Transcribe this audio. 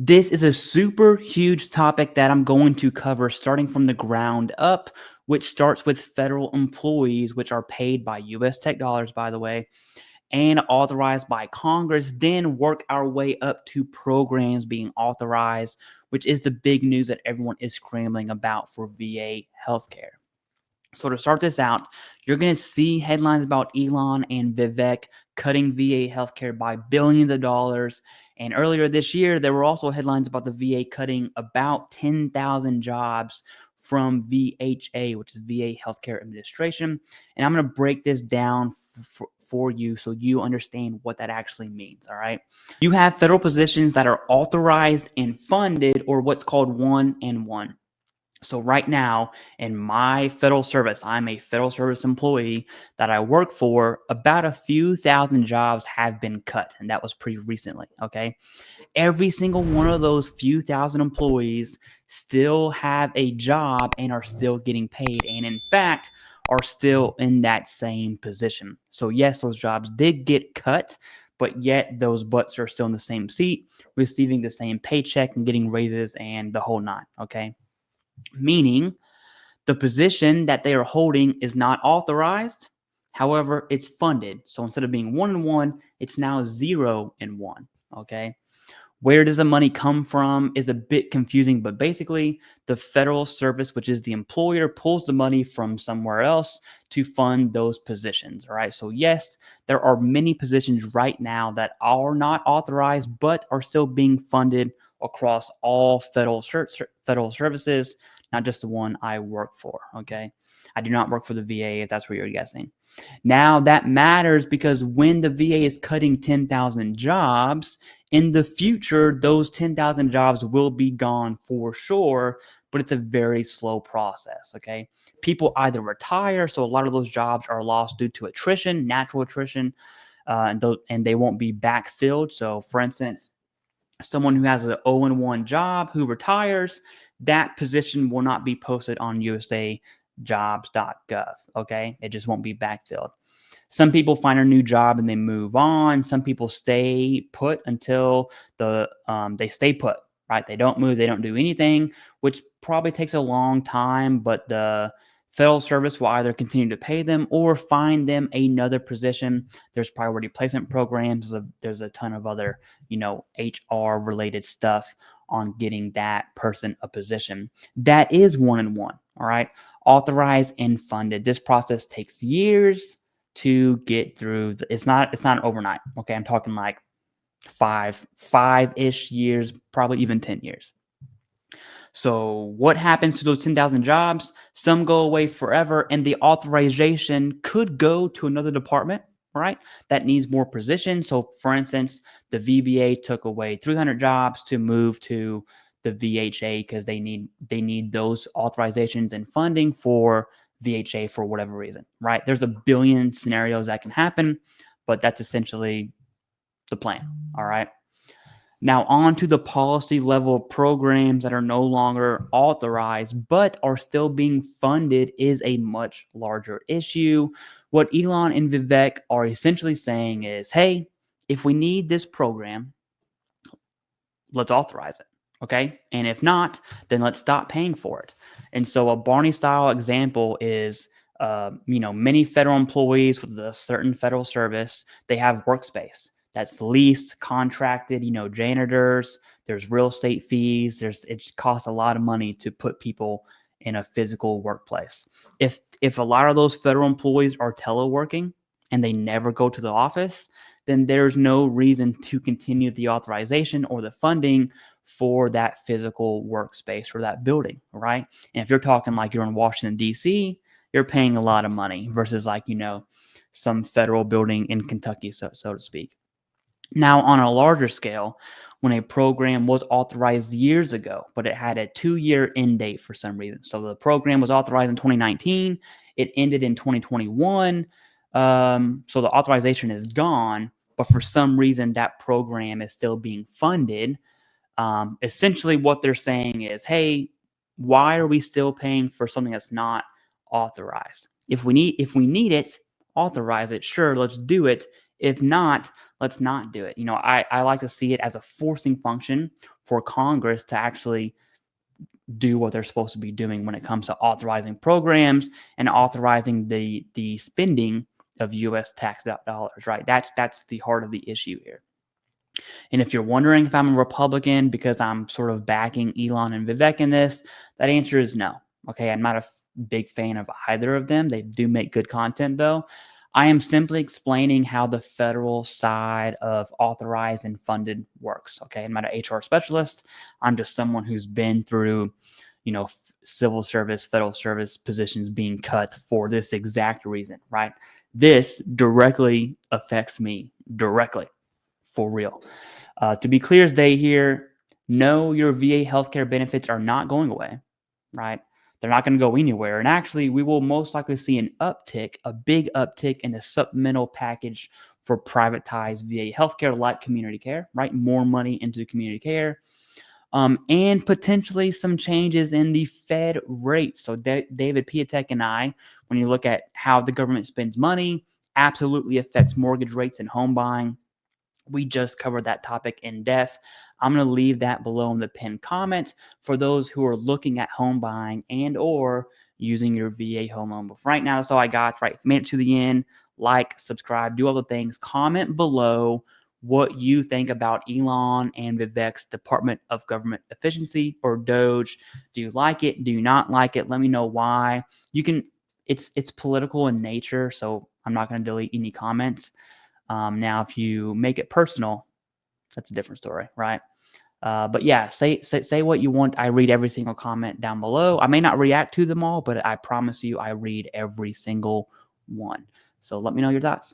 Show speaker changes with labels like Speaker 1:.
Speaker 1: This is a super huge topic that I'm going to cover starting from the ground up, which starts with federal employees, which are paid by US tech dollars, by the way, and authorized by Congress, then work our way up to programs being authorized, which is the big news that everyone is scrambling about for VA healthcare. So to start this out, you're going to see headlines about Elon and Vivek cutting VA healthcare by billions of dollars. And earlier this year, there were also headlines about the VA cutting about 10,000 jobs from VHA, which is VA Healthcare Administration. And I'm going to break this down for you so you understand what that actually means. All right. You have federal positions that are authorized and funded, or what's called 1-and-1. So right now in my federal service, I'm a federal service employee that I work for. About a few thousand jobs have been cut, and that was pretty recently. Okay. Every single one of those few thousand employees still have a job and are still getting paid. And in fact, are still in that same position. So yes, those jobs did get cut, but yet those butts are still in the same seat, receiving the same paycheck and getting raises and the whole nine. Okay. Meaning the position that they are holding is not authorized. However, it's funded. So instead of being 1-and-1, it's now 0-and-1. Okay. Where does the money come from is a bit confusing, but basically the federal service, which is the employer, pulls the money from somewhere else to fund those positions. All right. So yes, there are many positions right now that are not authorized, but are still being funded across all federal services, not just the one I work for. Okay. I do not work for the VA, if that's what you're guessing. Now that matters because when the VA is cutting 10,000 jobs, in the future, those 10,000 jobs will be gone for sure, but it's a very slow process, okay? People either retire, so a lot of those jobs are lost due to attrition, natural attrition, and they won't be backfilled. So for instance, someone who has an 0-and-1 job who retires, that position will not be posted on usajobs.gov, okay? It just won't be backfilled. Some people find a new job and they move on. Some people stay put until they stay put, right? They don't move, they don't do anything, which probably takes a long time, but the federal service will either continue to pay them or find them another position. There's priority placement programs. There's a ton of other, HR related stuff on getting that person a position. That is 1-and-1, all right? Authorized and funded. This process takes years to get through. It's not overnight. Okay. I'm talking like five-ish years, probably even 10 years. So what happens to those 10,000 jobs? Some go away forever, and the authorization could go to another department, right? That needs more positions. So for instance, the VBA took away 300 jobs to move to the VHA because they need those authorizations and funding for VHA for whatever reason, right? There's a billion scenarios that can happen, but that's essentially the plan, all right? Now, on to the policy level programs that are no longer authorized but are still being funded is a much larger issue. What Elon and Vivek are essentially saying is, hey, if we need this program, let's authorize it. Okay. And if not, then let's stop paying for it. And so a Barney style example is, many federal employees with a certain federal service, they have workspace that's leased, contracted, janitors, there's real estate fees. It costs a lot of money to put people in a physical workplace. If a lot of those federal employees are teleworking and they never go to the office, then there's no reason to continue the authorization or the funding for that physical workspace or that building, right? And if you're talking like you're in Washington, D.C., you're paying a lot of money versus some federal building in Kentucky, so to speak. Now, on a larger scale, when a program was authorized years ago, but it had a 2-year end date for some reason. So the program was authorized in 2019. It ended in 2021. So the authorization is gone, but for some reason that program is still being funded. Essentially what they're saying is, hey, why are we still paying for something that's not authorized? If we need it, authorize it. Sure, let's do it. If not, let's not do it. I like to see it as a forcing function for Congress to actually do what they're supposed to be doing when it comes to authorizing programs and authorizing the spending of U.S. tax dollars, right? That's the heart of the issue here. And if you're wondering if I'm a Republican because I'm sort of backing Elon and Vivek in this, that answer is no. Okay, I'm not a big fan of either of them. They do make good content though. I am simply explaining how the federal side of authorized and funded works. Okay, I'm not an HR specialist. I'm just someone who's been through, civil service, federal service positions being cut for this exact reason, right? This directly affects me directly, for real. To be clear as day here, no, your VA healthcare benefits are not going away, right? They're not going to go anywhere. And actually, we will most likely see an uptick, a big uptick in the supplemental package for privatized VA healthcare like community care, right? More money into community care. And potentially some changes in the Fed rates. So David Piatek and I, when you look at how the government spends money, absolutely affects mortgage rates and home buying. We just covered that topic in depth. I'm going to leave that below in the pinned comment for those who are looking at home buying and or using your VA home loan. But for right now, that's all I got. Right, if you made it to the end, like, subscribe, do all the things. Comment below what you think about Elon and Vivek's Department of Government Efficiency or Doge. Do you like it? Do you not like it? Let me know why. You can. It's political in nature, so I'm not going to delete any comments. Now, if you make it personal, that's a different story, right? But yeah, say what you want. I read every single comment down below. I may not react to them all, but I promise you I read every single one. So let me know your thoughts.